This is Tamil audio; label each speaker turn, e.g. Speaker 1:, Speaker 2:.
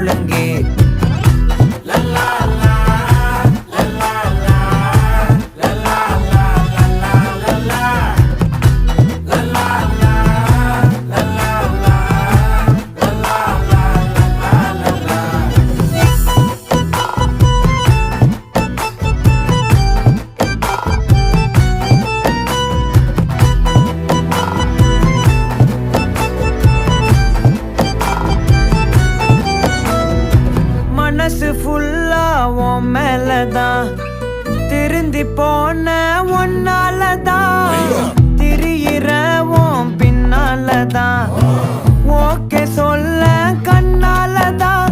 Speaker 1: முழங்கே மனசு ஃபுல்லா உன் மேலதான் திருந்தி போன ஒன்னாலதான் திரியிற உன் பின்னாலதான் ஓகே சொல்ல கண்ணாலதான்